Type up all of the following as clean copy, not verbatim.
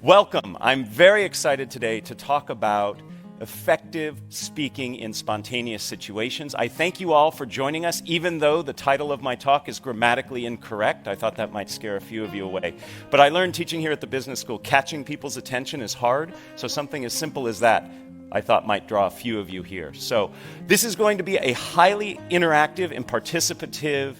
Welcome. I'm very excited today to talk about effective speaking in spontaneous situations. I thank you all for joining us, even though the title of my talk is grammatically incorrect. I thought that might scare a few of you away. But I learned teaching here at the business school, catching people's attention is hard, so something as simple as that I thought might draw a few of you here. So this is going to be a highly interactive and participative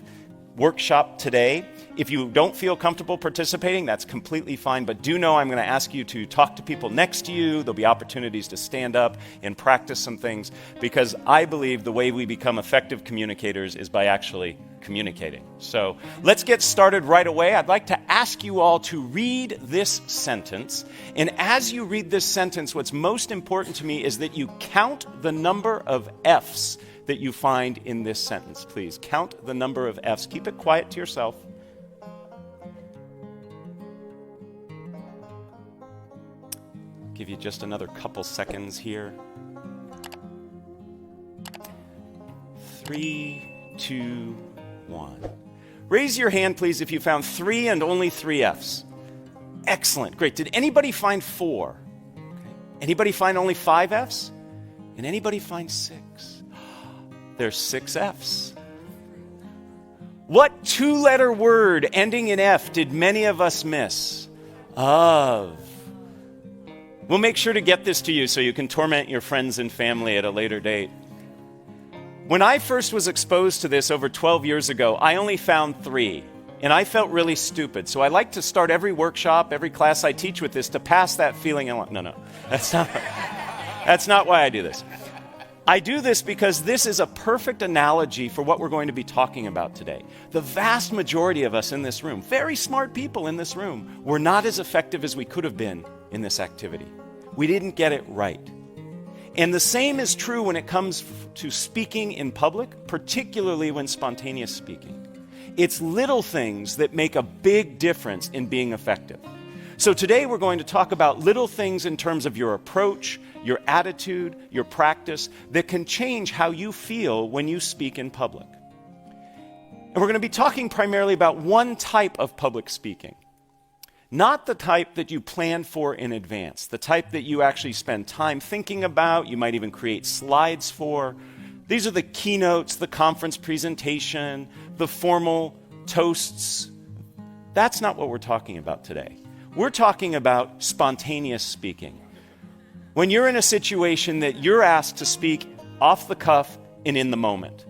workshop today. If you don't feel comfortable participating, that's completely fine, but do know I'm going to ask you to talk to people next to you. There'll be opportunities to stand up and practice some things, because I believe the way we become effective communicators is by actually communicating. So let's get started right away. I'd like to ask you all to read this sentence, and as you read this sentence, what's most important to me is that you count the number of F's that you find in this sentence. Please count the number of F's. Keep it quiet to yourself. Give you just another couple seconds here. 3, 2, 1. Raise your hand, please, if you found 3 and only 3 F's. Excellent, great. Did anybody find 4? Okay. Anybody find only 5 F's? And anybody find 6? There's 6 F's. What 2-letter word ending in F did many of us miss? Of. We'll make sure to get this to you so you can torment your friends and family at a later date. When I first was exposed to this over 12 years ago, I only found 3, and I felt really stupid. So I like to start every workshop, every class I teach with this to pass that feeling. No, that's not why I do this. I do this because this is a perfect analogy for what we're going to be talking about today. The vast majority of us in this room, very smart people in this room, were not as effective as we could have been in this activity. We didn't get it right. And the same is true when it comes to speaking in public, particularly when spontaneous speaking. It's little things that make a big difference in being effective. So today we're going to talk about little things in terms of your approach, your attitude, your practice that can change how you feel when you speak in public. And we're going to be talking primarily about one type of public speaking. Not the type that you plan for in advance, the type that you actually spend time thinking about, you might even create slides for. These are the keynotes, the conference presentation, the formal toasts. That's not what we're talking about today. We're talking about spontaneous speaking. When you're in a situation that you're asked to speak off the cuff and in the moment.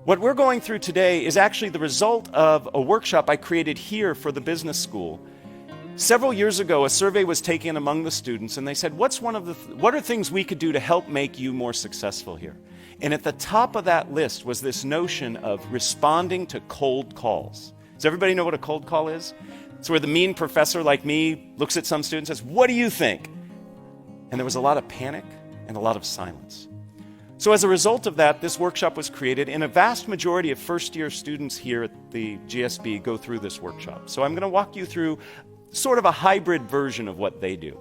What we're going through today is actually the result of a workshop I created here for the business school. Several years ago, a survey was taken among the students, and they said, what are things we could do to help make you more successful here? And at the top of that list was this notion of responding to cold calls. Does everybody know what a cold call is? It's where the mean professor like me looks at some students and says, "What do you think?" And there was a lot of panic and a lot of silence. So as a result of that, this workshop was created, and a vast majority of first-year students here at the GSB go through this workshop. So I'm going to walk you through sort of a hybrid version of what they do.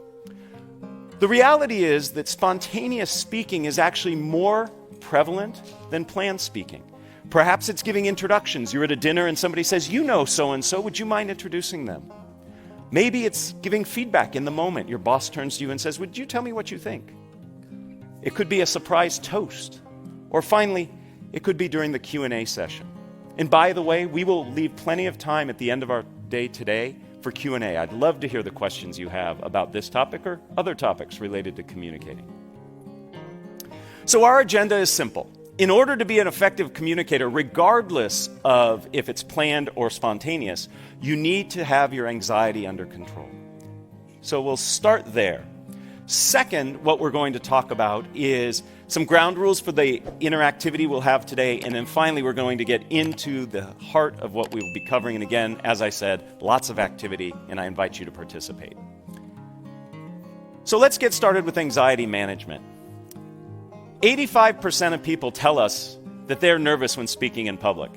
The reality is that spontaneous speaking is actually more prevalent than planned speaking. Perhaps it's giving introductions. You're at a dinner and somebody says, "You know so-and-so, would you mind introducing them?" Maybe it's giving feedback in the moment. Your boss turns to you and says, "Would you tell me what you think?" It could be a surprise toast. Or finally, it could be during the Q&A session. And by the way, we will leave plenty of time at the end of our day today for Q&A. I'd love to hear the questions you have about this topic or other topics related to communicating. So our agenda is simple. In order to be an effective communicator, regardless of if it's planned or spontaneous, you need to have your anxiety under control. So we'll start there. Second, what we're going to talk about is some ground rules for the interactivity we'll have today, and then finally we're going to get into the heart of what we will be covering. And again, as I said, lots of activity, and I invite you to participate. So let's get started with anxiety management. 85% of people tell us that they're nervous when speaking in public.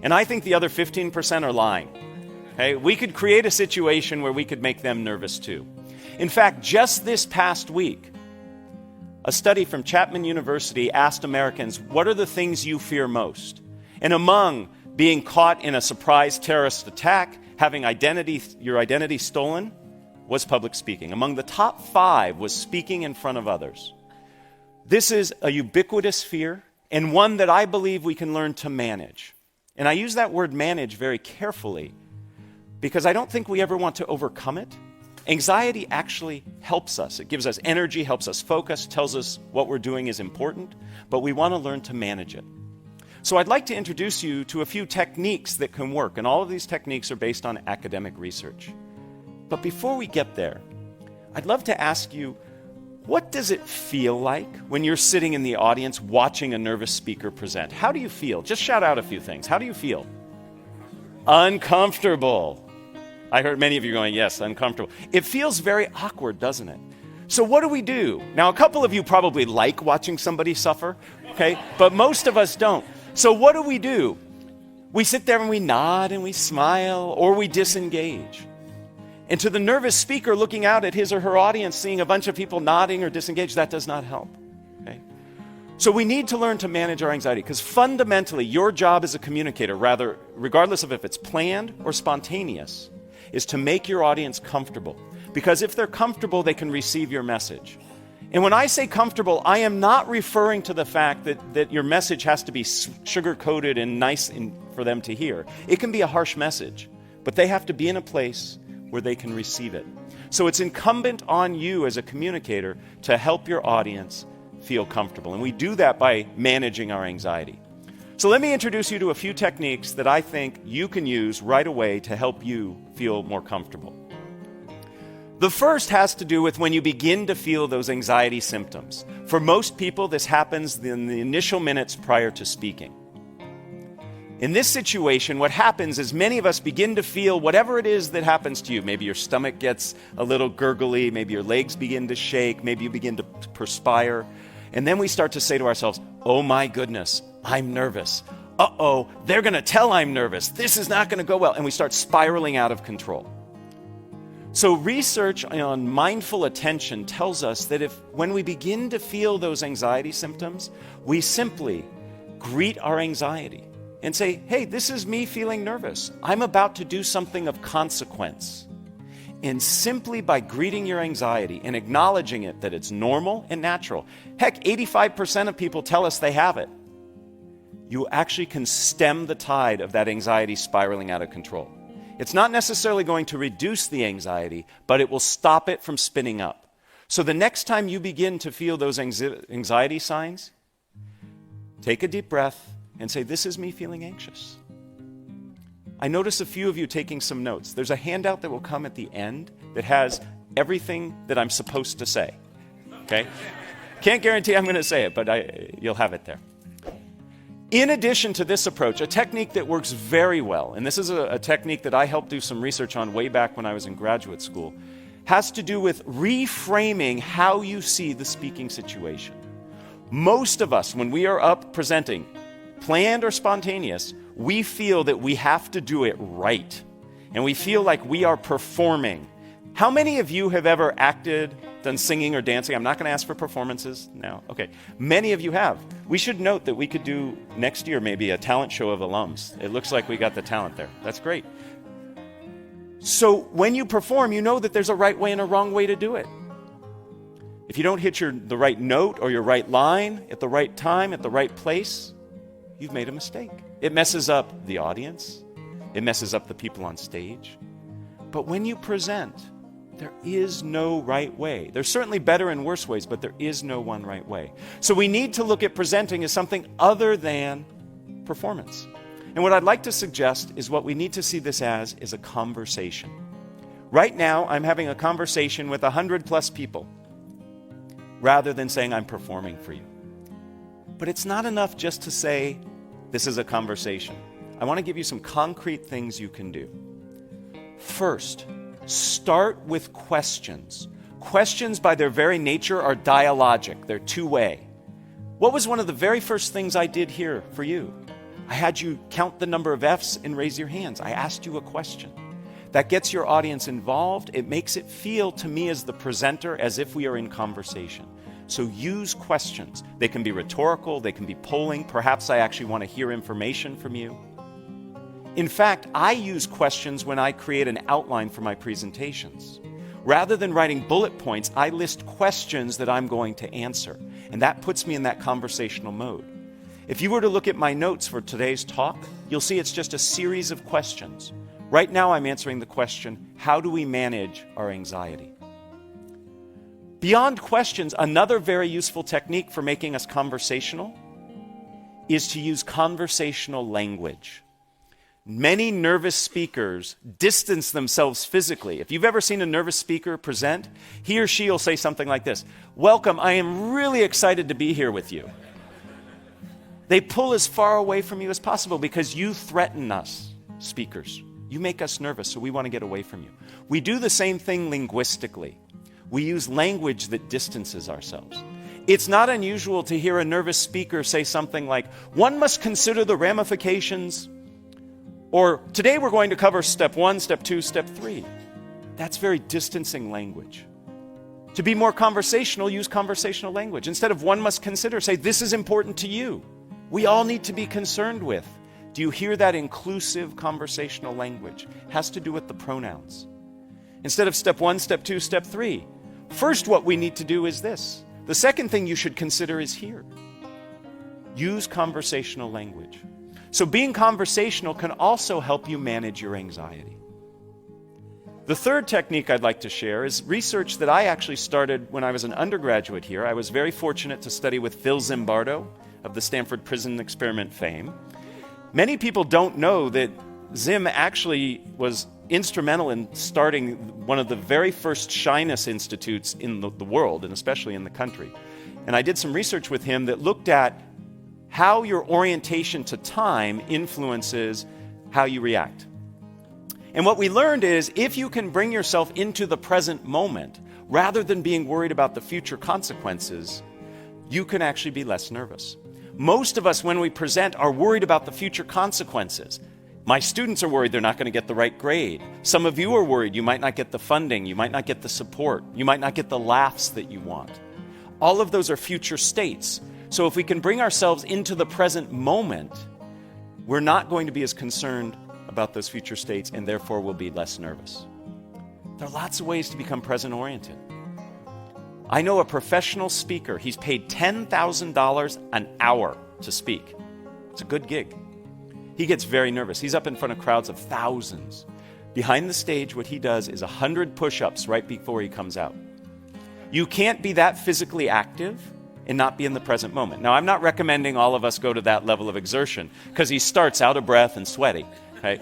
And I think the other 15% are lying. Okay? We could create a situation where we could make them nervous too. In fact, just this past week, a study from Chapman University asked Americans, what are the things you fear most? And among being caught in a surprise terrorist attack, having your identity stolen, was public speaking. Among the top 5 was speaking in front of others. This is a ubiquitous fear and one that I believe we can learn to manage. And I use that word manage very carefully because I don't think we ever want to overcome it. Anxiety actually helps us. It gives us energy, helps us focus, tells us what we're doing is important, but we want to learn to manage it. So I'd like to introduce you to a few techniques that can work, and all of these techniques are based on academic research. But before we get there, I'd love to ask you, what does it feel like when you're sitting in the audience watching a nervous speaker present? How do you feel? Just shout out a few things. How do you feel? Uncomfortable. I heard many of you going, yes, uncomfortable. It feels very awkward, doesn't it? So what do? Now, a couple of you probably like watching somebody suffer, okay? But most of us don't. So what do? We sit there and we nod and we smile, or we disengage. And to the nervous speaker looking out at his or her audience, seeing a bunch of people nodding or disengaged, that does not help, okay? So we need to learn to manage our anxiety, because fundamentally, your job as a communicator, regardless of if it's planned or spontaneous, is to make your audience comfortable. Because if they're comfortable, they can receive your message. And when I say comfortable, I am not referring to the fact that your message has to be sugar-coated and nice for them to hear. It can be a harsh message, but they have to be in a place where they can receive it. So it's incumbent on you as a communicator to help your audience feel comfortable. And we do that by managing our anxiety. So let me introduce you to a few techniques that I think you can use right away to help you feel more comfortable. The first has to do with when you begin to feel those anxiety symptoms. For most people, this happens in the initial minutes prior to speaking. In this situation, what happens is many of us begin to feel whatever it is that happens to you. Maybe your stomach gets a little gurgly, maybe your legs begin to shake, maybe you begin to perspire. And then we start to say to ourselves, oh my goodness, I'm nervous. Uh-oh, they're going to tell I'm nervous. This is not going to go well. And we start spiraling out of control. So research on mindful attention tells us that when we begin to feel those anxiety symptoms, we simply greet our anxiety and say, hey, this is me feeling nervous. I'm about to do something of consequence. And simply by greeting your anxiety and acknowledging it, that it's normal and natural. Heck, 85% of people tell us they have it. You actually can stem the tide of that anxiety spiraling out of control. It's not necessarily going to reduce the anxiety, but it will stop it from spinning up. So the next time you begin to feel those anxiety signs, take a deep breath and say, this is me feeling anxious. I notice a few of you taking some notes. There's a handout that will come at the end that has everything that I'm supposed to say, okay? Can't guarantee I'm going to say it, but you'll have it there. In addition to this approach, a technique that works very well, and this is a technique that I helped do some research on way back when I was in graduate school, has to do with reframing how you see the speaking situation. Most of us, when we are up presenting, planned or spontaneous, we feel that we have to do it right. And we feel like we are performing. How many of you have ever acted, done singing or dancing? I'm not going to ask for performances now. Okay. Many of you have. We should note that we could do next year maybe a talent show of alums. It looks like we got the talent there. That's great. So when you perform, you know that there's a right way and a wrong way to do it. If you don't hit the right note or your right line at the right time, at the right place, you've made a mistake. It messes up the audience. It messes up the people on stage. But when you present, there is no right way. There's certainly better and worse ways, but there is no one right way. So we need to look at presenting as something other than performance. And what I'd like to suggest is what we need to see this as is a conversation. Right now, I'm having a conversation with 100+ people rather than saying I'm performing for you. But it's not enough just to say this is a conversation. I want to give you some concrete things you can do. First, start with questions. Questions by their very nature are dialogic. They're two-way. What was one of the very first things I did here for you? I had you count the number of F's and raise your hands. I asked you a question. That gets your audience involved. It makes it feel to me as the presenter as if we are in conversation. So use questions. They can be rhetorical. They can be polling. Perhaps I actually want to hear information from you. In fact, I use questions when I create an outline for my presentations. Rather than writing bullet points, I list questions that I'm going to answer. And that puts me in that conversational mode. If you were to look at my notes for today's talk, you'll see it's just a series of questions. Right now I'm answering the question, how do we manage our anxiety? Beyond questions, another very useful technique for making us conversational is to use conversational language. Many nervous speakers distance themselves physically. If you've ever seen a nervous speaker present, he or she will say something like this, "Welcome, I am really excited to be here with you." They pull as far away from you as possible because you threaten us, speakers. You make us nervous, so we want to get away from you. We do the same thing linguistically. We use language that distances ourselves. It's not unusual to hear a nervous speaker say something like, "One must consider the ramifications," or "Today we're going to cover step 1, step 2, step 3. That's very distancing language. To be more conversational, use conversational language. Instead of "one must consider," say, "This is important to you. We all need to be concerned with." Do you hear that inclusive conversational language? It has to do with the pronouns. Instead of step 1, step 2, step 3, first what we need to do is this. The second thing you should consider is here. Use conversational language. So being conversational can also help you manage your anxiety. The third technique I'd like to share is research that I actually started when I was an undergraduate here. I was very fortunate to study with Phil Zimbardo of the Stanford Prison Experiment fame. Many people don't know that Zim actually was instrumental in starting one of the very first shyness institutes in the world, and especially in the country. And I did some research with him that looked at how your orientation to time influences how you react. And what we learned is if you can bring yourself into the present moment, rather than being worried about the future consequences, you can actually be less nervous. Most of us, when we present, are worried about the future consequences. My students are worried they're not going to get the right grade. Some of you are worried you might not get the funding, you might not get the support, you might not get the laughs that you want. All of those are future states. So if we can bring ourselves into the present moment, we're not going to be as concerned about those future states, and therefore we'll be less nervous. There are lots of ways to become present-oriented. I know a professional speaker. He's paid $10,000 an hour to speak. It's a good gig. He gets very nervous. He's up in front of crowds of thousands. Behind the stage, what he does is 100 push-ups right before he comes out. You can't be that physically active and not be in the present moment. Now, I'm not recommending all of us go to that level of exertion because he starts out of breath and sweaty, right?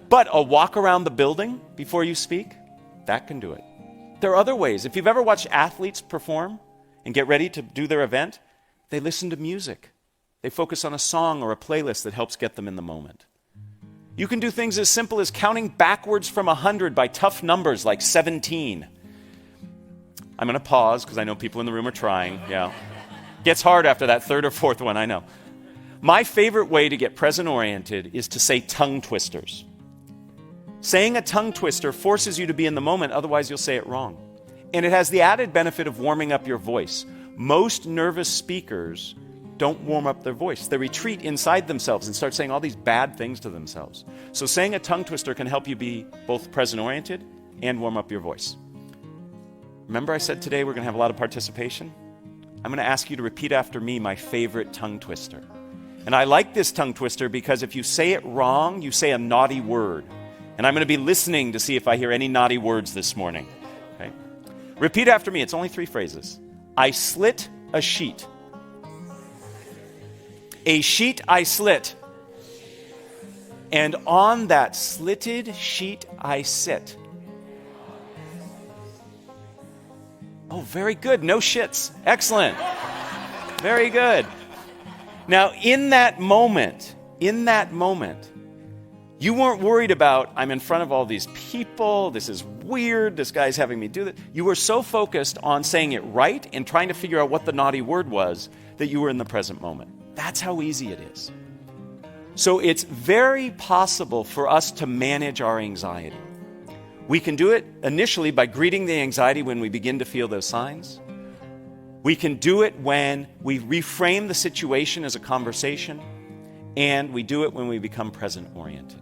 But a walk around the building before you speak, that can do it. There are other ways. If you've ever watched athletes perform and get ready to do their event, they listen to music. They focus on a song or a playlist that helps get them in the moment. You can do things as simple as counting backwards from 100 by tough numbers like 17. I'm going to pause because I know people in the room are trying. Yeah. Gets hard after that third or fourth one, I know. My favorite way to get present-oriented is to say tongue twisters. Saying a tongue twister forces you to be in the moment, otherwise you'll say it wrong. And it has the added benefit of warming up your voice. Most nervous speakers don't warm up their voice. They retreat inside themselves and start saying all these bad things to themselves. So saying a tongue twister can help you be both present-oriented and warm up your voice. Remember I said today we're going to have a lot of participation? I'm going to ask you to repeat after me my favorite tongue twister. And I like this tongue twister because if you say it wrong, you say a naughty word. And I'm going to be listening to see if I hear any naughty words this morning. Okay? Repeat after me. It's only 3 phrases. I slit a sheet. A sheet I slit. And on that slitted sheet I sit. Oh, very good. No shits. Excellent. Very good. Now, in that moment, you weren't worried about, I'm in front of all these people, this is weird, this guy's having me do this. You were so focused on saying it right and trying to figure out what the naughty word was that you were in the present moment. That's how easy it is. So it's very possible for us to manage our anxiety. We can do it initially by greeting the anxiety when we begin to feel those signs. We can do it when we reframe the situation as a conversation, and we do it when we become present-oriented.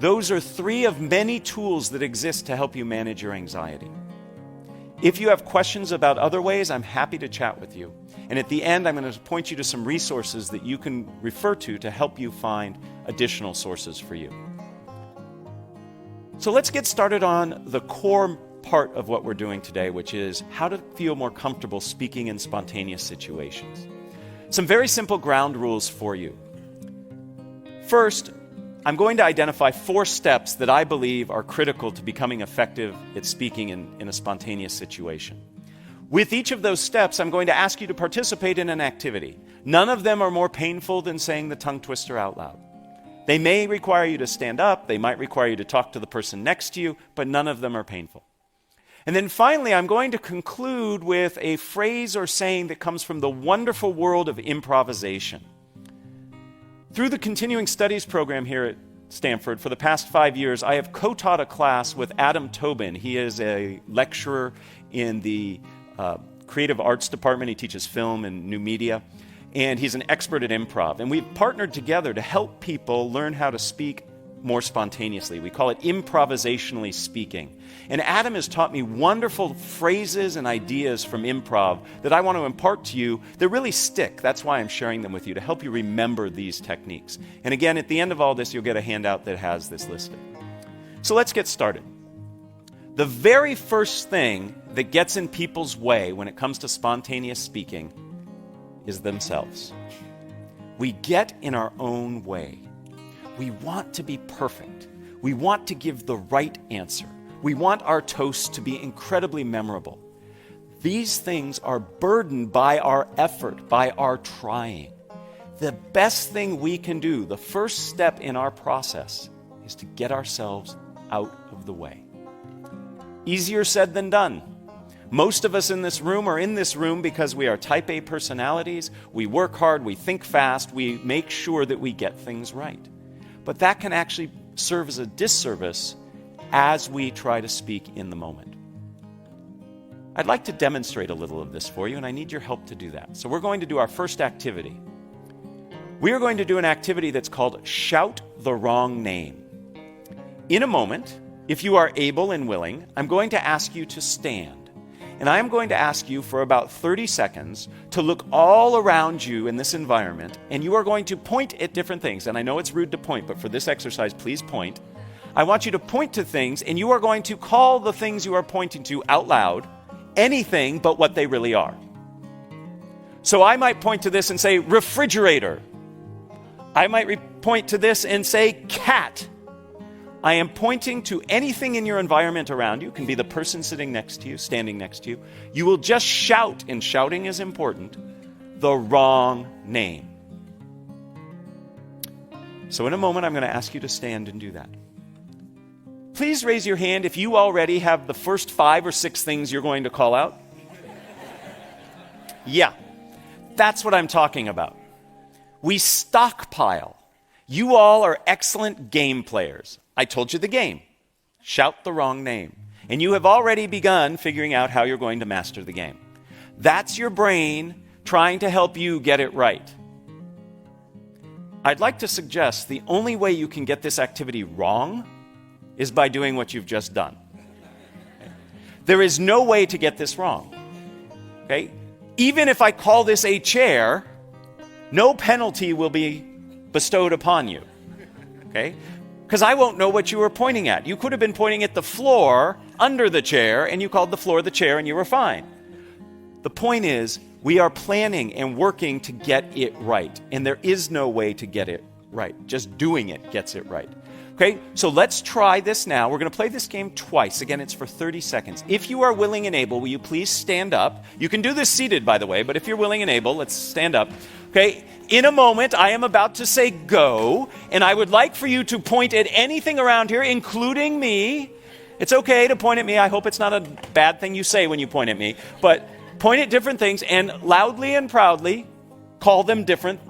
Those are 3 of many tools that exist to help you manage your anxiety. If you have questions about other ways, I'm happy to chat with you. And at the end, I'm going to point you to some resources that you can refer to help you find additional sources for you. So let's get started on the core part of what we're doing today, which is how to feel more comfortable speaking in spontaneous situations. Some very simple ground rules for you. First, I'm going to identify 4 steps that I believe are critical to becoming effective at speaking in a spontaneous situation. With each of those steps, I'm going to ask you to participate in an activity. None of them are more painful than saying the tongue twister out loud. They may require you to stand up, they might require you to talk to the person next to you, but none of them are painful. And then finally, I'm going to conclude with a phrase or saying that comes from the wonderful world of improvisation. Through the continuing studies program here at Stanford, for the past 5 years, I have co-taught a class with Adam Tobin. He is a lecturer in the creative arts department. He teaches film and new media, and he's an expert at improv. And we've partnered together to help people learn how to speak more spontaneously. We call it improvisationally speaking. And Adam has taught me wonderful phrases and ideas from improv that I want to impart to you that really stick. That's why I'm sharing them with you, to help you remember these techniques. And again, at the end of all this, you'll get a handout that has this listed. So let's get started. The very first thing that gets in people's way when it comes to spontaneous speaking is themselves. We get in our own way. We want to be perfect. We want to give the right answer. We want our toasts to be incredibly memorable. These things are burdened by our effort, by our trying. The best thing we can do, the first step in our process, is to get ourselves out of the way. Easier said than done. Most of us in this room are in this room because we are type A personalities. We work hard, we think fast, we make sure that we get things right. But that can actually serve as a disservice as we try to speak in the moment. I'd like to demonstrate a little of this for you, and I need your help to do that. So we're going to do our first activity. We are going to do an activity that's called Shout the Wrong Name. In a moment, if you are able and willing, I'm going to ask you to stand. And I am going to ask you for about 30 seconds to look all around you in this environment, and you are going to point at different things. And I know it's rude to point, but for this exercise, please point. I want you to point to things, and you are going to call the things you are pointing to out loud anything but what they really are. So I might point to this and say refrigerator. I might point to this and say cat. I am pointing to anything in your environment around you. It can be the person sitting next to you, standing next to you. You will just shout, and shouting is important, the wrong name. So in a moment, I'm going to ask you to stand and do that. Please raise your hand if you already have the first 5 or 6 things you're going to call out. Yeah, that's what I'm talking about. We stockpile. You all are excellent game players. I told you the game. Shout the wrong name. And you have already begun figuring out how you're going to master the game. That's your brain trying to help you get it right. I'd like to suggest the only way you can get this activity wrong is by doing what you've just done. There is no way to get this wrong. Okay? Even if I call this a chair, no penalty will be bestowed upon you. Okay? Because I won't know what you were pointing at. You could have been pointing at the floor under the chair, and you called the floor the chair, and you were fine. The point is, we are planning and working to get it right, and there is no way to get it right. Just doing it gets it right. Okay, so let's try this now. We're going to play this game twice. Again, it's for 30 seconds. If you are willing and able, will you please stand up? You can do this seated, by the way, but if you're willing and able, let's stand up. Okay, in a moment, I am about to say go, and I would like for you to point at anything around here, including me. It's okay to point at me. I hope it's not a bad thing you say when you point at me, but point at different things and loudly and proudly call them different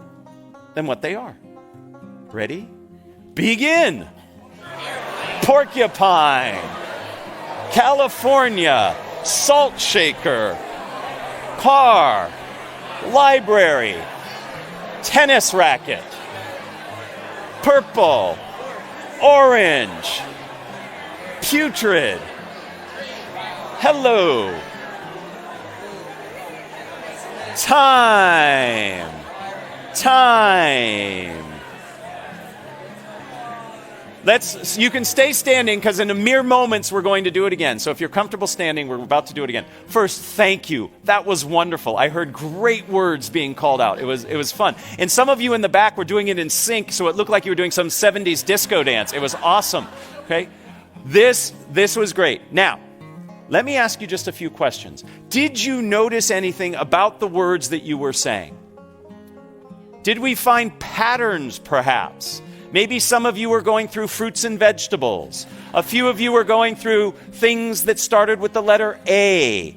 than what they are. Ready? Begin. Porcupine, California, salt shaker, car, library, tennis racket, purple, Orange. Putrid. Hello. Time. You can stay standing because in a mere moments we're going to do it again. So if you're comfortable standing, we're about to do it again. First, thank you. That was wonderful. I heard great words being called out. It was fun. And some of you in the back were doing it in sync, so it looked like you were doing some 70s disco dance. It was awesome. Okay? This was great. Now, let me ask you just a few questions. Did you notice anything about the words that you were saying? Did we find patterns, perhaps? Maybe some of you were going through fruits and vegetables. A few of you were going through things that started with the letter A,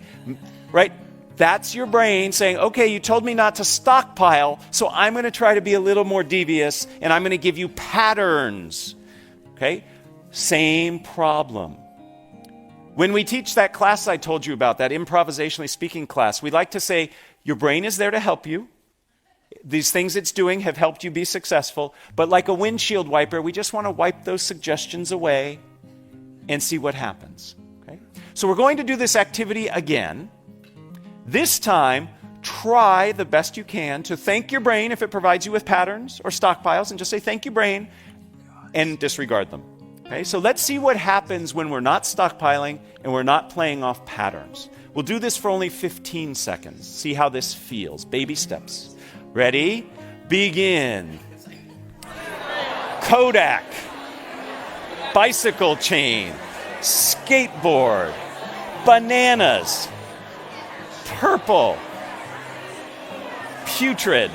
right? That's your brain saying, okay, you told me not to stockpile, so I'm going to try to be a little more devious, and I'm going to give you patterns, okay? Same problem. When we teach that class I told you about, that improvisationally speaking class, we like to say, your brain is there to help you. These things it's doing have helped you be successful, but like a windshield wiper, we just want to wipe those suggestions away and see what happens. Okay? So we're going to do this activity again. This time, try the best you can to thank your brain if it provides you with patterns or stockpiles, and just say, thank you, brain, and disregard them. Okay? So let's see what happens when we're not stockpiling and we're not playing off patterns. We'll do this for only 15 seconds. See how this feels. Baby steps. Ready? Begin. Kodak. Bicycle chain. Skateboard. Bananas. Purple. Putrid.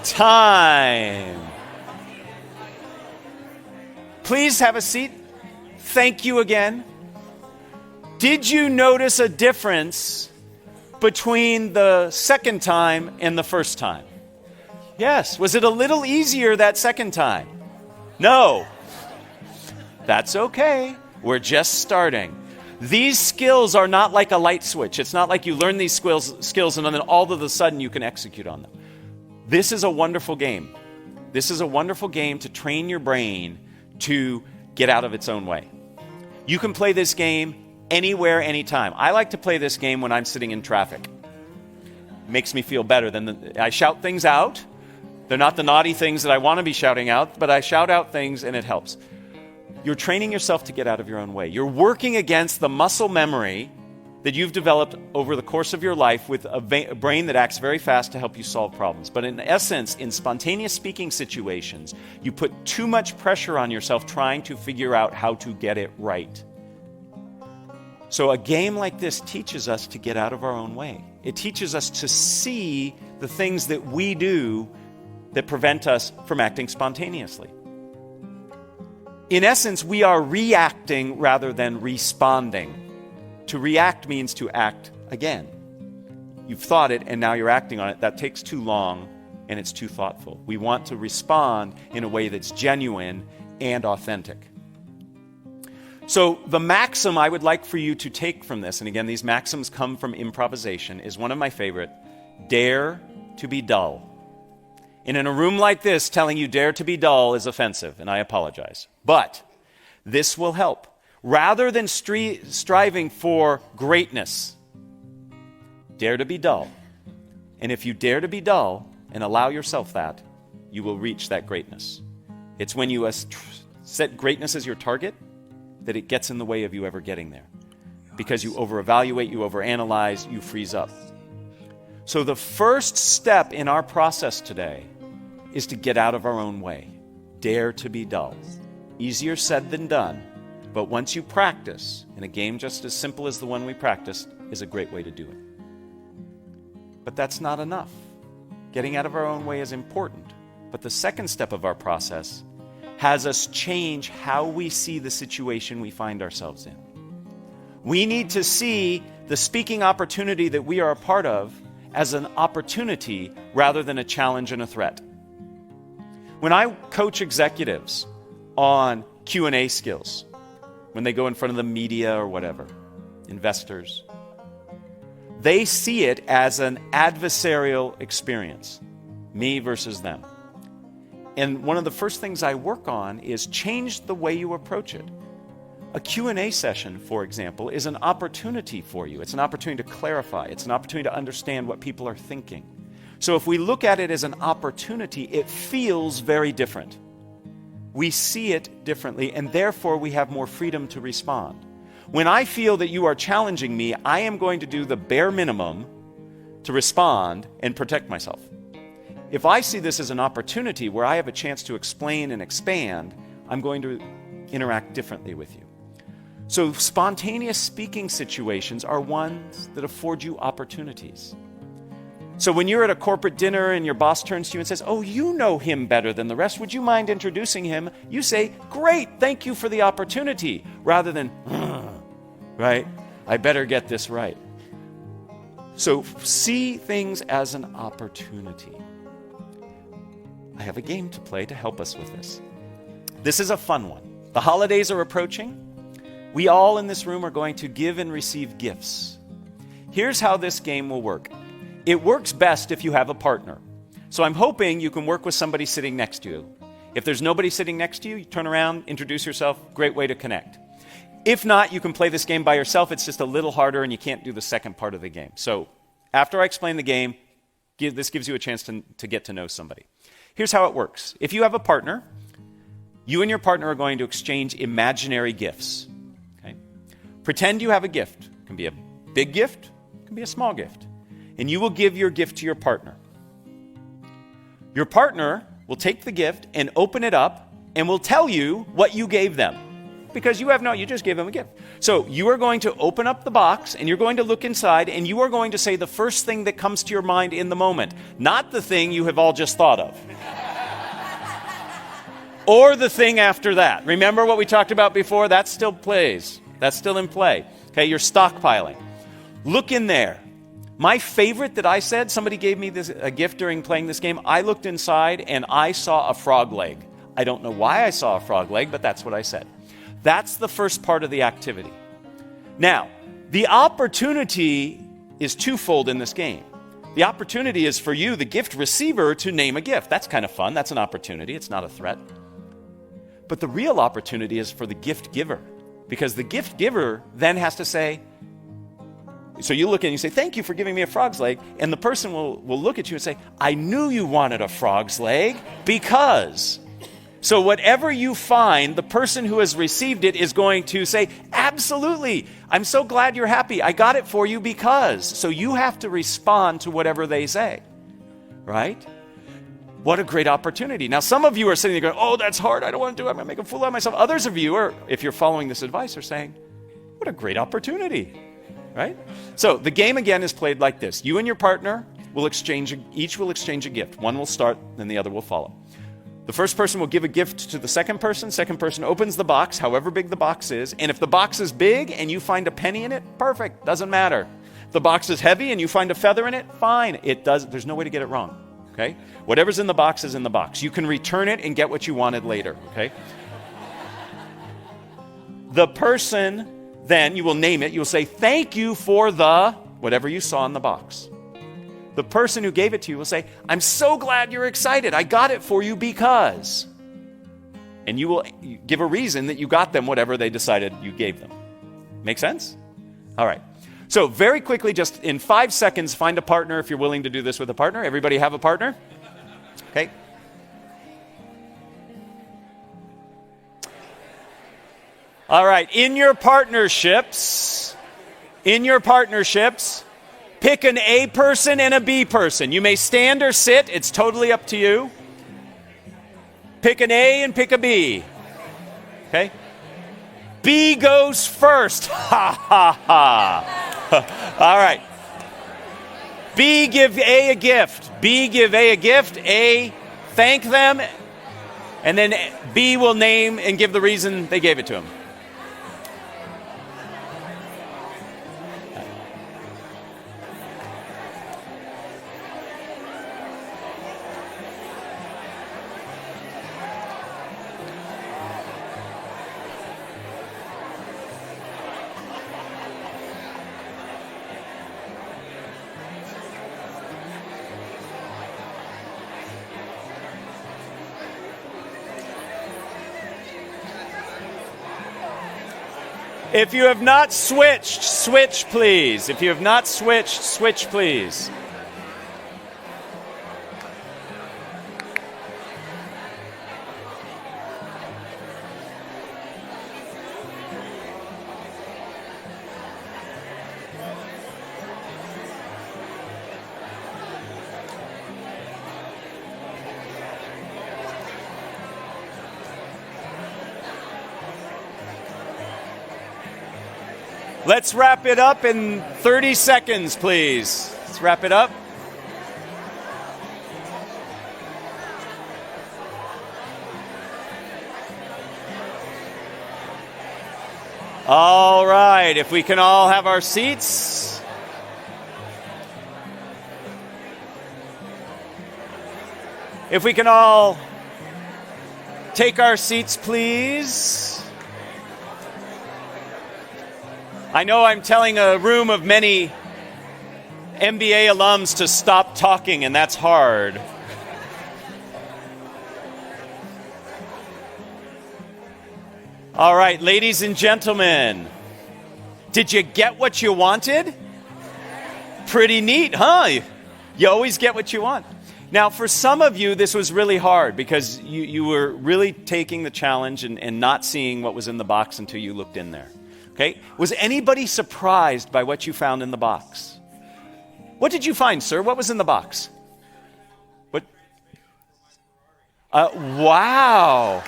Time. Please have a seat. Thank you again. Did you notice a difference between the second time and the first time? Yes. Was it a little easier that second time? No. That's okay. We're just starting. These skills are not like a light switch. It's not like you learn these skills and then all of a sudden you can execute on them. This is a wonderful game. This is a wonderful game to train your brain to get out of its own way. You can play this game anywhere, anytime. I like to play this game when I'm sitting in traffic. It makes me feel better. I shout things out. They're not the naughty things that I want to be shouting out, but I shout out things and it helps. You're training yourself to get out of your own way. You're working against the muscle memory that you've developed over the course of your life with a brain that acts very fast to help you solve problems. But in essence, in spontaneous speaking situations, you put too much pressure on yourself trying to figure out how to get it right. So a game like this teaches us to get out of our own way. It teaches us to see the things that we do that prevent us from acting spontaneously. In essence, we are reacting rather than responding. To react means to act again. You've thought it and now you're acting on it. That takes too long and it's too thoughtful. We want to respond in a way that's genuine and authentic. So the maxim I would like for you to take from this, and again, these maxims come from improvisation, is one of my favorite: dare to be dull. And in a room like this, telling you dare to be dull is offensive, and I apologize. But this will help. Rather than striving for greatness, dare to be dull. And if you dare to be dull and allow yourself that, you will reach that greatness. It's when you set greatness as your target that it gets in the way of you ever getting there. Because you over-evaluate, you over-analyze, you freeze up. So the first step in our process today is to get out of our own way. Dare to be dull. Easier said than done, but once you practice, and a game just as simple as the one we practiced is a great way to do it. But that's not enough. Getting out of our own way is important, but the second step of our process has us change how we see the situation we find ourselves in. We need to see the speaking opportunity that we are a part of as an opportunity rather than a challenge and a threat. When I coach executives on Q&A skills, when they go in front of the media or whatever, investors, they see it as an adversarial experience. me versus them. And one of the first things I work on is change the way you approach it. A Q&A session, for example, is an opportunity for you. It's an opportunity to clarify. It's an opportunity to understand what people are thinking. So if we look at it as an opportunity, it feels very different. We see it differently, and therefore we have more freedom to respond. When I feel that you are challenging me, I am going to do the bare minimum to respond and protect myself. If I see this as an opportunity where I have a chance to explain and expand, I'm going to interact differently with you. So spontaneous speaking situations are ones that afford you opportunities. So when you're at a corporate dinner and your boss turns to you and says, oh, you know him better than the rest, would you mind introducing him? You say, great, thank you for the opportunity, rather than, right? I better get this right. So see things as an opportunity. I have a game to play to help us with this. This is a fun one. The holidays are approaching. We all in this room are going to give and receive gifts. Here's how this game will work. It works best if you have a partner. So I'm hoping you can work with somebody sitting next to you. If there's nobody sitting next to you, you turn around, introduce yourself, great way to connect. If not, you can play this game by yourself. It's just a little harder and you can't do the second part of the game. So after I explain the game, this gives you a chance to get to know somebody. Here's how it works. If you have a partner, you and your partner are going to exchange imaginary gifts. Okay? Pretend you have a gift. It can be a big gift, it can be a small gift. And you will give your gift to your partner. Your partner will take the gift and open it up and will tell you what you gave them. Because you just gave them a gift. So you are going to open up the box and you're going to look inside and you are going to say the first thing that comes to your mind in the moment, not the thing you have all just thought of. Or the thing after that. Remember what we talked about before? That still plays. That's still in play. Okay, you're stockpiling. Look in there. My favorite that I said, somebody gave me a gift during playing this game. I looked inside and I saw a frog leg. I don't know why I saw a frog leg, but that's what I said. That's the first part of the activity. Now, the opportunity is twofold in this game. The opportunity is for you, the gift receiver, to name a gift. That's kind of fun. That's an opportunity. It's not a threat. But the real opportunity is for the gift giver, because the gift giver then has to say, so you look and you say, thank you for giving me a frog's leg. And the person will look at you and say, I knew you wanted a frog's leg because. So whatever you find, the person who has received it is going to say, absolutely, I'm so glad you're happy. I got it for you because. So you have to respond to whatever they say, right? What a great opportunity. Now, some of you are sitting there going, oh, that's hard. I don't want to do it. I'm going to make a fool out of myself. Others of you are, if you're following this advice, are saying, what a great opportunity, right? So the game again is played like this. You and your partner will each will exchange a gift. One will start, then the other will follow. The first person will give a gift to the second person. Second person opens the box, however big the box is. And if the box is big and you find a penny in it, perfect, doesn't matter. If the box is heavy and you find a feather in it, fine. There's no way to get it wrong, okay? Whatever's in the box is in the box. You can return it and get what you wanted later, okay? The person, then, you will name it. You will say, thank you for the, whatever you saw in the box. The person who gave it to you will say, I'm so glad you're excited. I got it for you because. And you will give a reason that you got them whatever they decided you gave them. Make sense? All right. So very quickly, just in 5 seconds, find a partner if you're willing to do this with a partner. Everybody have a partner? Okay. All right. In your partnerships, pick an A person and a B person. You may stand or sit. It's totally up to you. Pick an A and pick a B. Okay? B goes first. Ha, ha, ha. All right. B, give A a gift. B, give A a gift. A, thank them. And then B will name and give the reason they gave it to him. If you have not switched, switch, please. If you have not switched, switch, please. Let's wrap it up in 30 seconds, please. Let's wrap it up. All right, if we can all have our seats. If we can all take our seats, please. I know I'm telling a room of many MBA alums to stop talking, and that's hard. All right, ladies and gentlemen, did you get what you wanted? Pretty neat, huh? You always get what you want. Now, for some of you, this was really hard because you were really taking the challenge and not seeing what was in the box until you looked in there. Okay? Was anybody surprised by what you found in the box? What did you find, sir? What was in the box? What? Wow.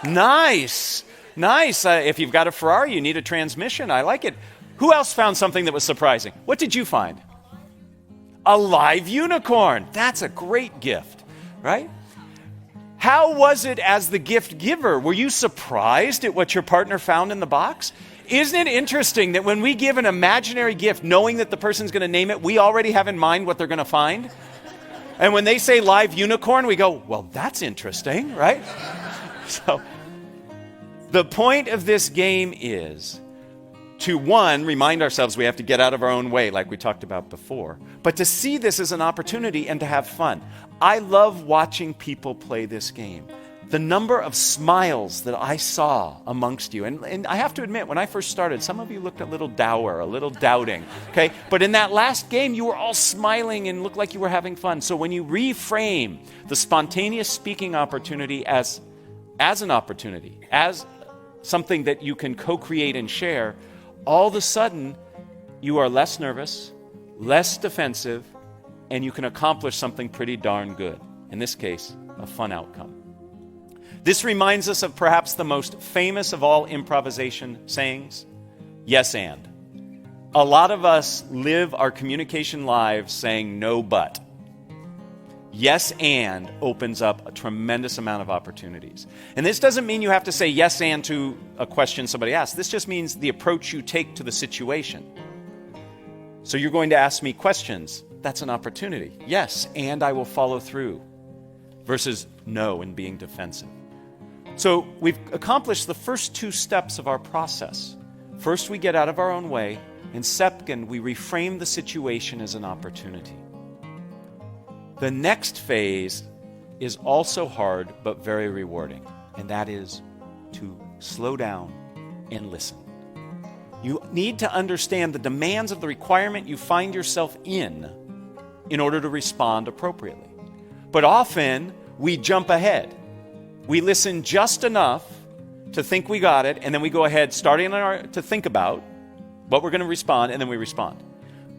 Nice. Nice. If you've got a Ferrari, you need a transmission. I like it. Who else found something that was surprising? What did you find? A live unicorn. That's a great gift, right? How was it as the gift giver? Were you surprised at what your partner found in the box? Isn't it interesting that when we give an imaginary gift, knowing that the person's going to name it, we already have in mind what they're going to find? And when they say live unicorn, we go, well, that's interesting, right? So the point of this game is to, one, remind ourselves we have to get out of our own way, like we talked about before, but to see this as an opportunity and to have fun. I love watching people play this game. The number of smiles that I saw amongst you, and I have to admit, when I first started, some of you looked a little dour, a little doubting, okay? But in that last game, you were all smiling and looked like you were having fun. So when you reframe the spontaneous speaking opportunity as an opportunity, as something that you can co-create and share, all of a sudden, you are less nervous, less defensive, and you can accomplish something pretty darn good. In this case, a fun outcome. This reminds us of perhaps the most famous of all improvisation sayings, yes and. A lot of us live our communication lives saying no but. Yes and opens up a tremendous amount of opportunities. And this doesn't mean you have to say yes and to a question somebody asks. This just means the approach you take to the situation. So you're going to ask me questions. That's an opportunity. Yes, and I will follow through. Versus no and being defensive. So we've accomplished the first two steps of our process. First, we get out of our own way, and second, we reframe the situation as an opportunity. The next phase is also hard, but very rewarding, and that is to slow down and listen. You need to understand the demands of the requirement you find yourself in order to respond appropriately. But often, we jump ahead. We listen just enough to think we got it, and then we go ahead, starting to think about what we're going to respond, and then we respond.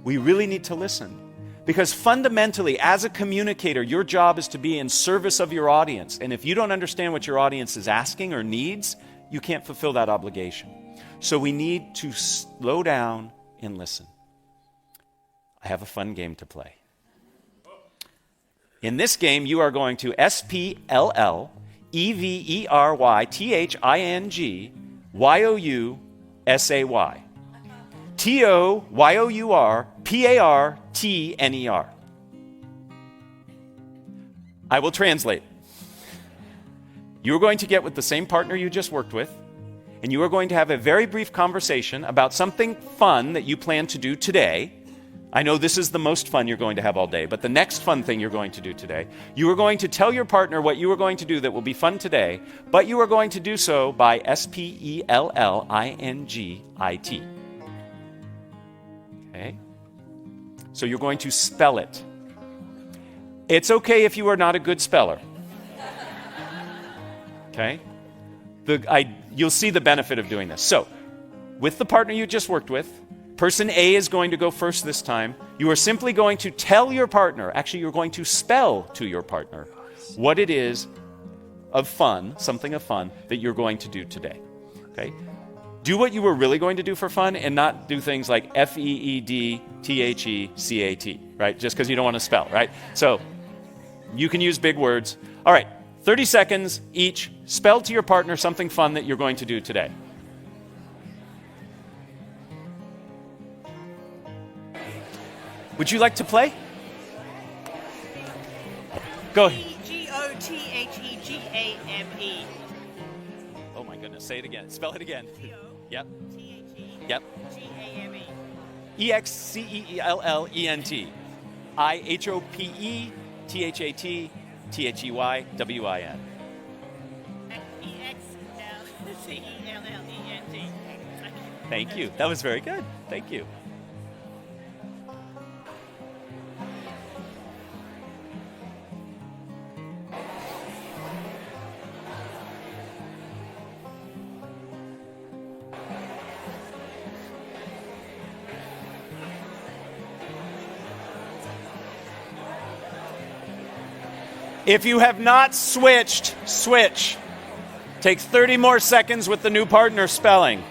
We really need to listen. Because fundamentally, as a communicator, your job is to be in service of your audience. And if you don't understand what your audience is asking or needs, you can't fulfill that obligation. So we need to slow down and listen. I have a fun game to play. In this game, you are going to SPLLEVERYTHINGYOUSAY. TOYOURPARTNER. I will translate. You are going to get with the same partner you just worked with, and you are going to have a very brief conversation about something fun that you plan to do today. I know this is the most fun you're going to have all day, but the next fun thing you're going to do today, you are going to tell your partner what you are going to do that will be fun today, but you are going to do so by spellingit. Okay? So you're going to spell it. It's okay if you are not a good speller. Okay? You'll see the benefit of doing this. So, with the partner you just worked with, person A is going to go first this time. You are simply going to tell your partner, actually you're going to spell to your partner what it is of fun, something of fun, that you're going to do today. Okay? Do what you were really going to do for fun and not do things like FEEDTHECAT, right? Just because you don't want to spell, right? So, you can use big words. All right, 30 seconds each. Spell to your partner something fun that you're going to do today. Would you like to play? Go ahead. Gothegame. Oh my goodness, say it again. Spell it again. Yep. Yep. Game. EXCELLENT. IHOPETHAT THEYWIN. EXCELLENT. Thank you. That was very good. Thank you. If you have not switched, switch. Take 30 more seconds with the new partner spelling.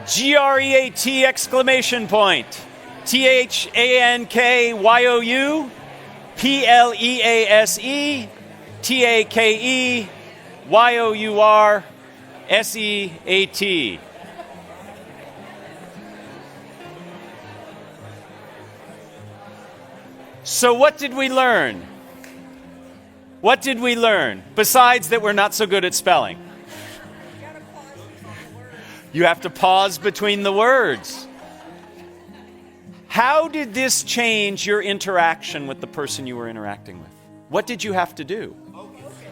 GREAT exclamation point. THANKYOU PLEASE TAKEYOURSEAT. So what did we learn? What did we learn? Besides that we're not so good at spelling. You have to pause between the words. How did this change your interaction with the person you were interacting with? What did you have to do?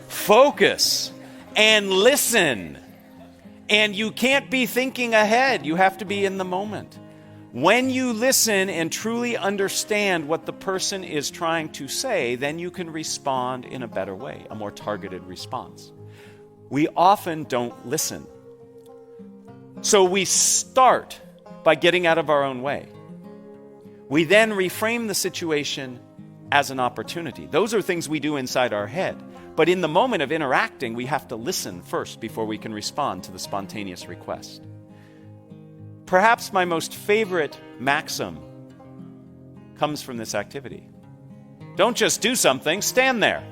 Focus and listen. And you can't be thinking ahead. You have to be in the moment. When you listen and truly understand what the person is trying to say, then you can respond in a better way, a more targeted response. We often don't listen. So we start by getting out of our own way. We then reframe the situation as an opportunity. Those are things we do inside our head. But in the moment of interacting, we have to listen first before we can respond to the spontaneous request. Perhaps my most favorite maxim comes from this activity. Don't just do something, stand there.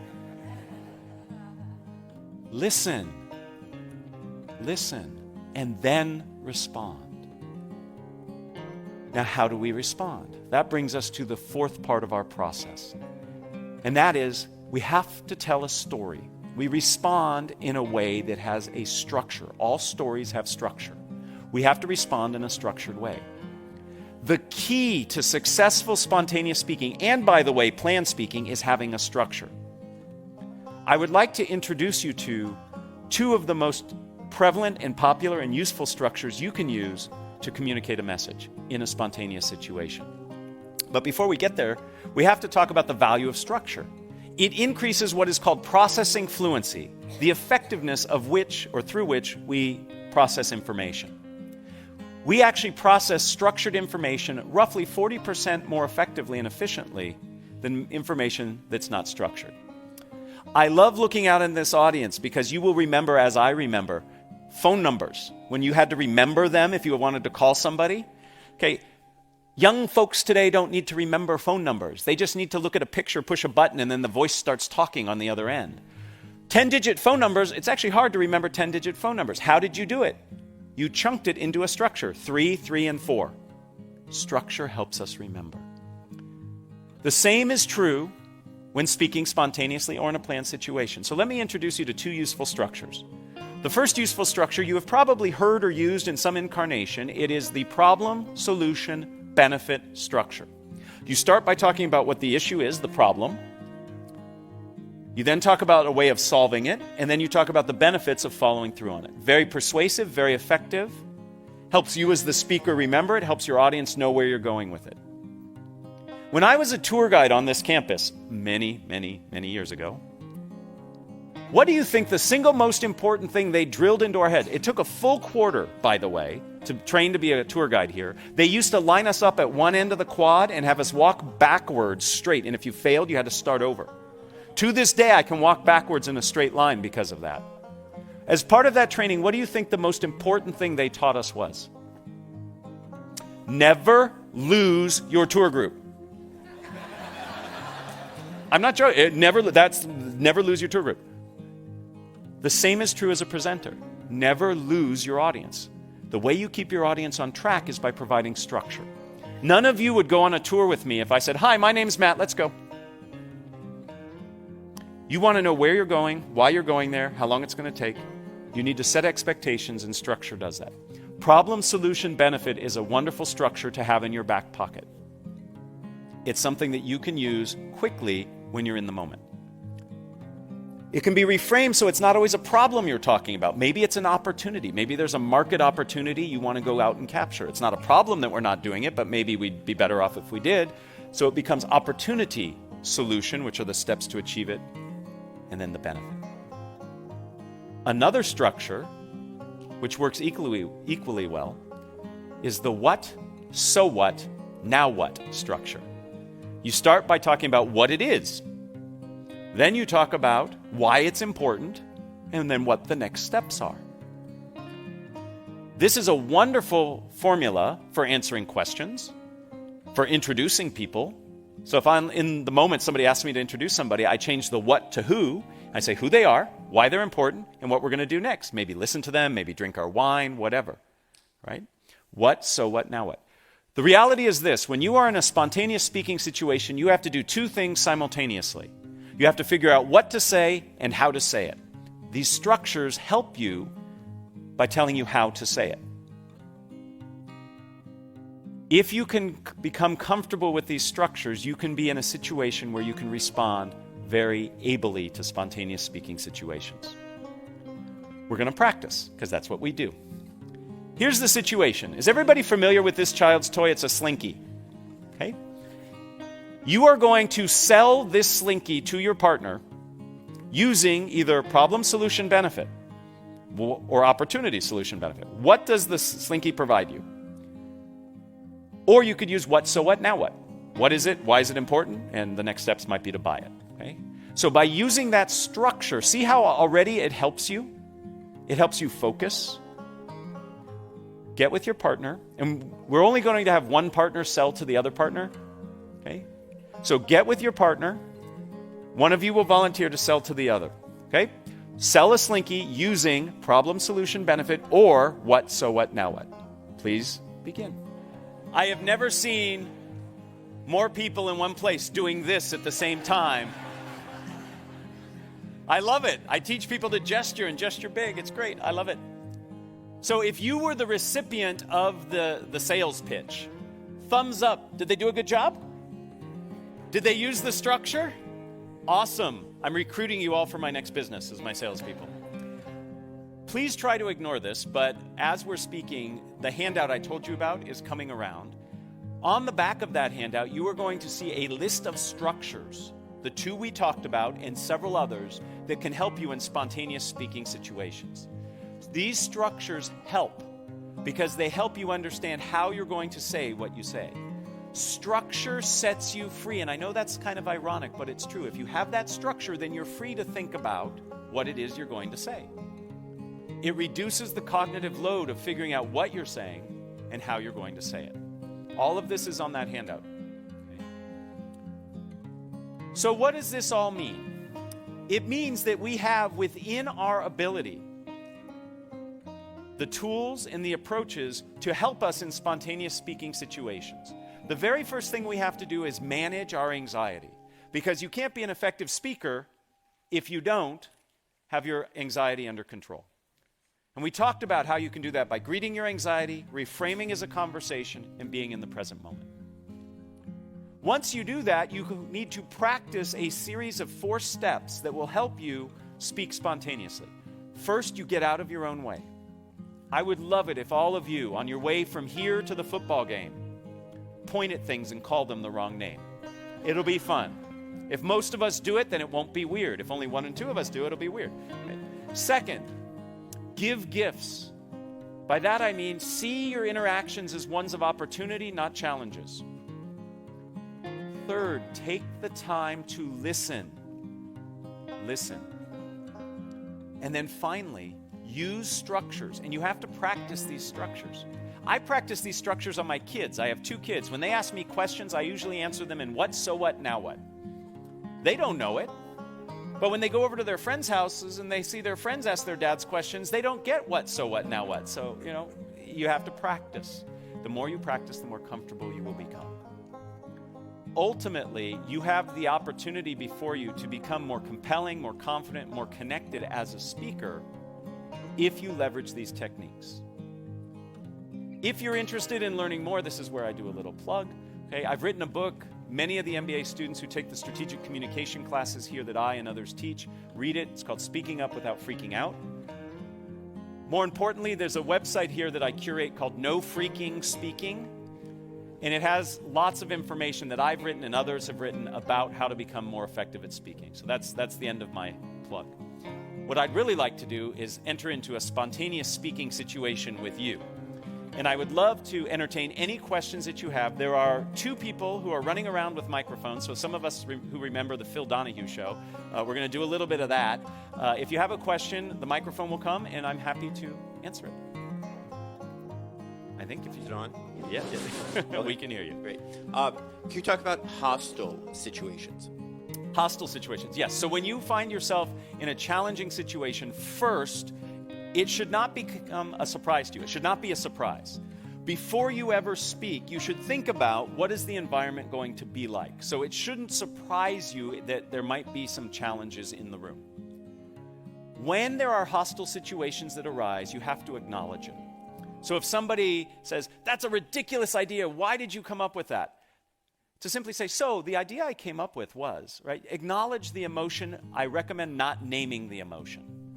Listen, and then respond. Now, how do we respond? That brings us to the fourth part of our process. And that is, we have to tell a story. We respond in a way that has a structure. All stories have structure. We have to respond in a structured way. The key to successful spontaneous speaking, and by the way, planned speaking, is having a structure. I would like to introduce you to two of the most prevalent and popular and useful structures you can use to communicate a message in a spontaneous situation. But before we get there, we have to talk about the value of structure. It increases what is called processing fluency, the effectiveness of which or through which we process information. We actually process structured information roughly 40% more effectively and efficiently than information that's not structured. I love looking out in this audience because you will remember, as I remember, phone numbers. When you had to remember them if you wanted to call somebody. Okay, young folks today don't need to remember phone numbers. They just need to look at a picture, push a button, and then the voice starts talking on the other end. 10-digit phone numbers, it's actually hard to remember 10-digit phone numbers. How did you do it? You chunked it into a structure, 3, 3, and 4. Structure helps us remember. The same is true when speaking spontaneously or in a planned situation. So let me introduce you to 2 useful structures. The first useful structure you have probably heard or used in some incarnation. It is the problem, solution, benefit structure. You start by talking about what the issue is, the problem. You then talk about a way of solving it, and then you talk about the benefits of following through on it. Very persuasive, very effective. Helps you as the speaker remember it, helps your audience know where you're going with it. When I was a tour guide on this campus many years ago, what do you think the single most important thing they drilled into our head? It took a full quarter, by the way, to train to be a tour guide here. They used to line us up at one end of the quad and have us walk backwards straight, and if you failed, you had to start over. To this day, I can walk backwards in a straight line because of that. As part of that training, what do you think the most important thing they taught us was? Never lose your tour group. I'm not joking. Never lose your tour group. The same is true as a presenter. Never lose your audience. The way you keep your audience on track is by providing structure. None of you would go on a tour with me if I said, "Hi, my name's Matt, let's go." You want to know where you're going, why you're going there, how long it's going to take. You need to set expectations, and structure does that. Problem, solution, benefit is a wonderful structure to have in your back pocket. It's something that you can use quickly when you're in the moment. It can be reframed so it's not always a problem you're talking about. Maybe it's an opportunity. Maybe there's a market opportunity you want to go out and capture. It's not a problem that we're not doing it, but maybe we'd be better off if we did. So it becomes opportunity, solution, which are the steps to achieve it, and then the benefit. Another structure, which works equally well, is the what, so what, now what structure. You start by talking about what it is. Then you talk about why it's important, and then what the next steps are. This is a wonderful formula for answering questions, for introducing people. So if I'm in the moment somebody asks me to introduce somebody, I change the what to who. I say who they are, why they're important, and what we're going to do next. Maybe listen to them, maybe drink our wine, whatever. Right? What, so what, now what? The reality is this: when you are in a spontaneous speaking situation, you have to do 2 things simultaneously. You have to figure out what to say and how to say it. These structures help you by telling you how to say it. If you can become comfortable with these structures, you can be in a situation where you can respond very ably to spontaneous speaking situations. We're going to practice, because that's what we do. Here's the situation. Is everybody familiar with this child's toy? It's a Slinky. Okay? You are going to sell this Slinky to your partner using either problem, solution, benefit, or opportunity, solution, benefit. What does the Slinky provide you? Or you could use what, so what, now what? What is it? Why is it important? And the next steps might be to buy it. Okay? So by using that structure, see how already it helps you? It helps you focus. Get with your partner. And we're only going to have one partner sell to the other partner. Okay? So get with your partner. One of you will volunteer to sell to the other. Okay? Sell a Slinky using problem, solution, benefit, or what, so what, now what. Please begin. I have never seen more people in one place doing this at the same time. I love it. I teach people to gesture and gesture big. It's great. I love it. So if you were the recipient of the sales pitch, thumbs up. Did they do a good job? Did they use the structure? Awesome. I'm recruiting you all for my next business as my salespeople. Please try to ignore this, but as we're speaking, the handout I told you about is coming around. On the back of that handout, you are going to see a list of structures, the 2 we talked about and several others, that can help you in spontaneous speaking situations. These structures help because they help you understand how you're going to say what you say. Structure sets you free, and I know that's kind of ironic, but it's true. If you have that structure, then you're free to think about what it is you're going to say. It reduces the cognitive load of figuring out what you're saying and how you're going to say it. All of this is on that handout. Okay. So what does this all mean? It means that we have within our ability the tools and the approaches to help us in spontaneous speaking situations. The very first thing we have to do is manage our anxiety, because you can't be an effective speaker if you don't have your anxiety under control. And we talked about how you can do that by greeting your anxiety, reframing as a conversation, and being in the present moment. Once you do that, you need to practice a series of 4 steps that will help you speak spontaneously. First, you get out of your own way. I would love it if all of you, on your way from here to the football game, point at things and call them the wrong name. It'll be fun. If most of us do it, then it won't be weird. If only 1 and 2 of us do it, it'll be weird. Okay. Second, give gifts. By that I mean see your interactions as ones of opportunity, not challenges. Third, take the time to listen. Listen. And then finally, use structures. And you have to practice these structures. I practice these structures on my kids. I have 2 kids. When they ask me questions, I usually answer them in what, so what, now what. They don't know it. But when they go over to their friends' houses and they see their friends ask their dads questions, they don't get what, so what, now what. So, you have to practice. The more you practice, the more comfortable you will become. Ultimately, you have the opportunity before you to become more compelling, more confident, more connected as a speaker if you leverage these techniques. If you're interested in learning more, this is where I do a little plug. Okay, I've written a book. Many of the MBA students who take the strategic communication classes here that I and others teach read it. It's called Speaking Up Without Freaking Out. More importantly, there's a website here that I curate called No Freaking Speaking. And it has lots of information that I've written and others have written about how to become more effective at speaking. So that's the end of my plug. What I'd really like to do is enter into a spontaneous speaking situation with you. And I would love to entertain any questions that you have. There are 2 people who are running around with microphones. So some of us who remember the Phil Donahue show, we're going to do a little bit of that. If you have a question, the microphone will come and I'm happy to answer it. I think if you're on. Yeah. We can hear you. Great. Can you talk about hostile situations? Hostile situations, yes. So when you find yourself in a challenging situation, first, it should not become a surprise to you. It should not be a surprise. Before you ever speak, you should think about what is the environment going to be like. So it shouldn't surprise you that there might be some challenges in the room. When there are hostile situations that arise, you have to acknowledge it. So if somebody says, that's a ridiculous idea, why did you come up with that? To simply say, so the idea I came up with was, right? Acknowledge the emotion. I recommend not naming the emotion,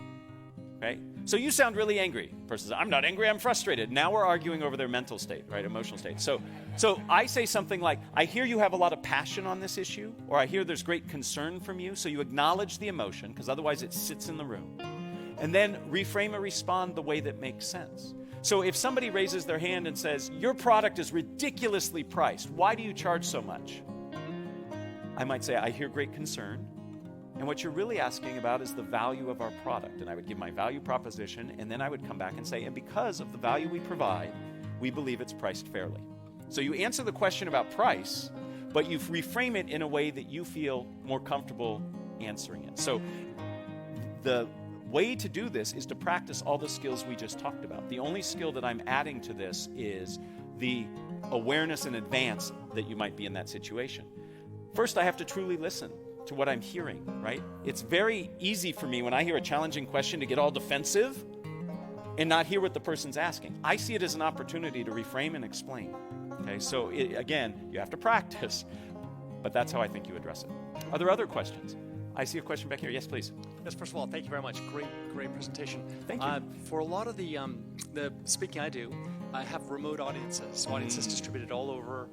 right? So you sound really angry. The person says, I'm not angry, I'm frustrated. Now we're arguing over their mental state, right? Emotional state. So I say something like, I hear you have a lot of passion on this issue, or I hear there's great concern from you. So you acknowledge the emotion, because otherwise it sits in the room. And then reframe or respond the way that makes sense. So if somebody raises their hand and says, your product is ridiculously priced, why do you charge so much? I might say, I hear great concern. And what you're really asking about is the value of our product. And I would give my value proposition, and then I would come back and say, and because of the value we provide, we believe it's priced fairly. So you answer the question about price, but you reframe it in a way that you feel more comfortable answering it. So the way to do this is to practice all the skills we just talked about. The only skill that I'm adding to this is the awareness in advance that you might be in that situation. First, I have to truly listen to what I'm hearing, right? It's very easy for me when I hear a challenging question to get all defensive and not hear what the person's asking. I see it as an opportunity to reframe and explain. Okay, so again, you have to practice, but that's how I think you address it. Are there other questions? I see a question back here. Yes, please. Yes, first of all, thank you very much. Great presentation. Thank you. For a lot of the speaking I do, I have remote audiences, audiences distributed all over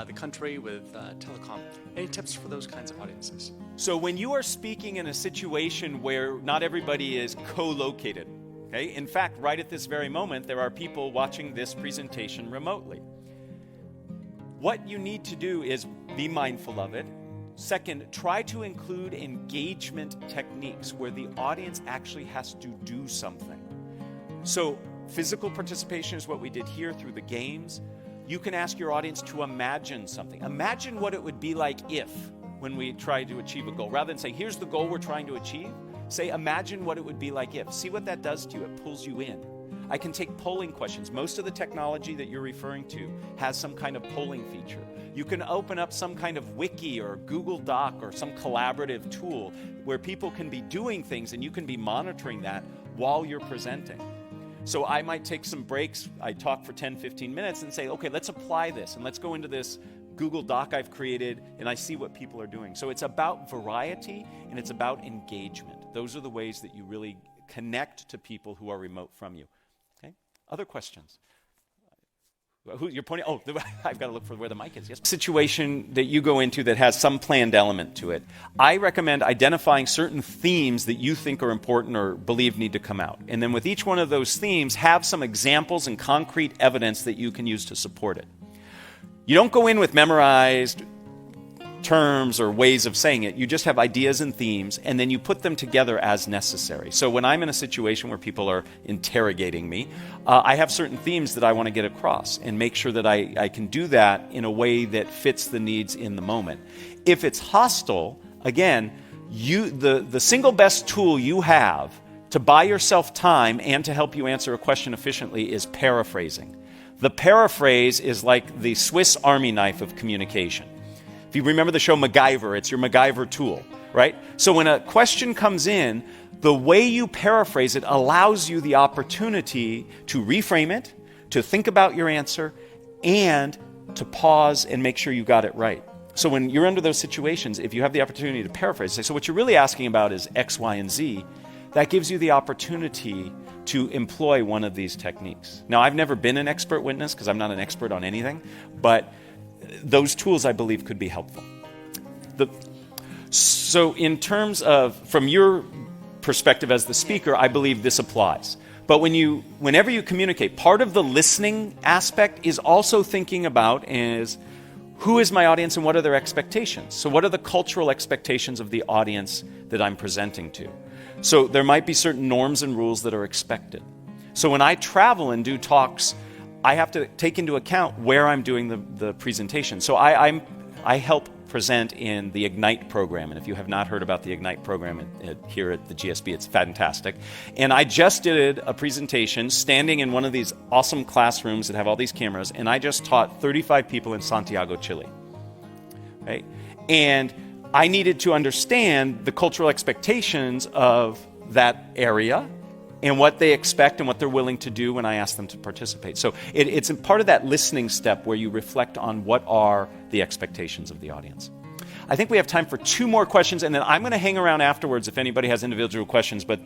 the country with telecom. Any tips for those kinds of audiences? So when you are speaking in a situation where not everybody is co-located, okay? In fact, right at this very moment, there are people watching this presentation remotely. What you need to do is be mindful of it. Second, try to include engagement techniques where the audience actually has to do something. So physical participation is what we did here through the games. You can ask your audience to imagine something. Imagine what it would be like if, when we try to achieve a goal. Rather than say, here's the goal we're trying to achieve, say, imagine what it would be like if. See what that does to you. It pulls you in. I can take polling questions. Most of the technology that you're referring to has some kind of polling feature. You can open up some kind of wiki or Google Doc or some collaborative tool where people can be doing things and you can be monitoring that while you're presenting. So I might take some breaks, I talk for 10, 15 minutes and say, okay, let's apply this and let's go into this Google Doc I've created and I see what people are doing. So it's about variety and it's about engagement. Those are the ways that you really connect to people who are remote from you. Okay? Other questions? Who you're pointing? Oh, I've got to look for where the mic is. Yes. Situation that you go into that has some planned element to it. I recommend identifying certain themes that you think are important or believe need to come out. And then with each one of those themes, have some examples and concrete evidence that you can use to support it. You don't go in with memorized terms or ways of saying it. You just have ideas and themes, and then you put them together as necessary. So when I'm in a situation where people are interrogating me, I have certain themes that I want to get across and make sure that I can do that in a way that fits the needs in the moment. If it's hostile, again, the single best tool you have to buy yourself time and to help you answer a question efficiently is paraphrasing. The paraphrase is like the Swiss Army knife of communication. If you remember the show MacGyver, it's your MacGyver tool, right? So when a question comes in, the way you paraphrase it allows you the opportunity to reframe it, to think about your answer, and to pause and make sure you got it right. So when you're under those situations, if you have the opportunity to paraphrase, say, so what you're really asking about is X, Y, and Z, that gives you the opportunity to employ one of these techniques. Now, I've never been an expert witness because I'm not an expert on anything, but those tools, I believe, could be helpful. So in terms of, from your perspective as the speaker, I believe this applies. But whenever you communicate, part of the listening aspect is also thinking about is, who is my audience and what are their expectations? So what are the cultural expectations of the audience that I'm presenting to? So there might be certain norms and rules that are expected. So when I travel and do talks, I have to take into account where I'm doing the presentation. So I help present in the Ignite program. And if you have not heard about the Ignite program here at the GSB, it's fantastic. And I just did a presentation standing in one of these awesome classrooms that have all these cameras, and I just taught 35 people in Santiago, Chile. Right? And I needed to understand the cultural expectations of that area and what they expect and what they're willing to do when I ask them to participate. So it's a part of that listening step where you reflect on what are the expectations of the audience. I think we have time for 2 more questions, and then I'm going to hang around afterwards if anybody has individual questions, but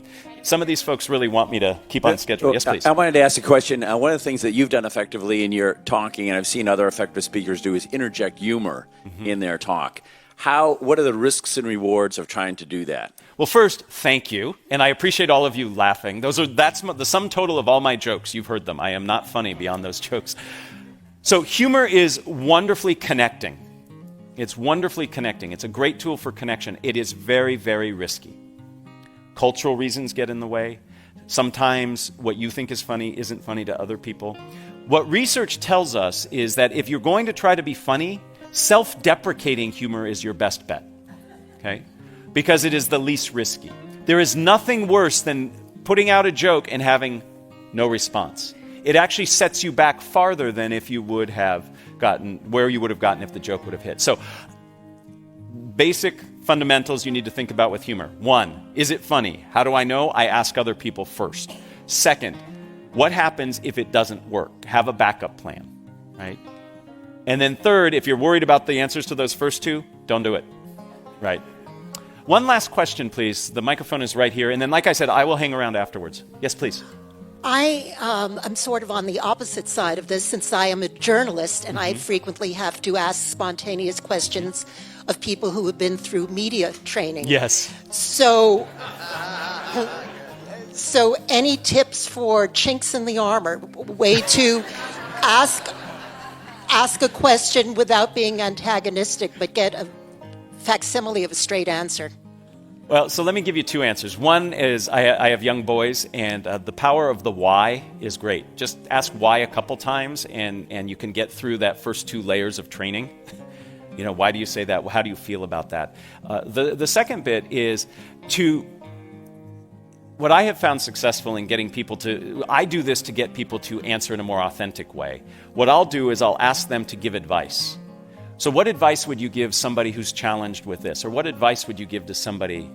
some of these folks really want me to keep on schedule. Yes, please. I wanted to ask a question. One of the things that you've done effectively in your talking, and I've seen other effective speakers do, is interject humor in their talk. What are the risks and rewards of trying to do that? Well, first, thank you, and I appreciate all of you laughing. That's the sum total of all my jokes. You've heard them. I am not funny beyond those jokes. So humor is wonderfully connecting. It's wonderfully connecting. It's a great tool for connection. It is very, very risky. Cultural reasons get in the way. Sometimes what you think is funny isn't funny to other people. What research tells us is that if you're going to try to be funny, self-deprecating humor is your best bet, okay? Because it is the least risky. There is nothing worse than putting out a joke and having no response. It actually sets you back farther than if you would have gotten, where you would have gotten if the joke would have hit. So, basic fundamentals you need to think about with humor. 1, is it funny? How do I know? I ask other people first. 2nd, what happens if it doesn't work? Have a backup plan, right? And then 3rd, if you're worried about the answers to those first 2, don't do it, right? One last question, please. The microphone is right here. And then, like I said, I will hang around afterwards. Yes, please. I'm sort of on the opposite side of this, since I am a journalist and I frequently have to ask spontaneous questions of people who have been through media training. Yes. So any tips for chinks in the armor, way to ask a question without being antagonistic, but get a facsimile of a straight answer? Well, so let me give you 2 answers. One is I have young boys, and the power of the why is great. Just ask why a couple times, and you can get through that first 2 layers of training. You know, why do you say that? How do you feel about that? The second bit is to what I have found successful in getting people to, I do this to get people to answer in a more authentic way. What I'll do is I'll ask them to give advice. So what advice would you give somebody who's challenged with this? Or what advice would you give to somebody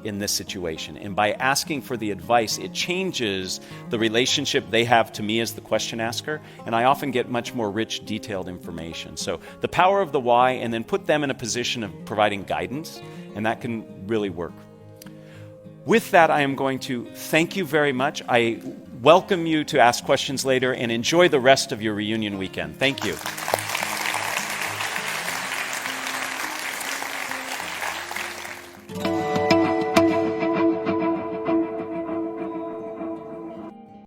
in this situation? And by asking for the advice, it changes the relationship they have to me as the question asker, and I often get much more rich, detailed information. So the power of the why, and then put them in a position of providing guidance, and that can really work. With that, I am going to thank you very much. I welcome you to ask questions later, and enjoy the rest of your reunion weekend. Thank you.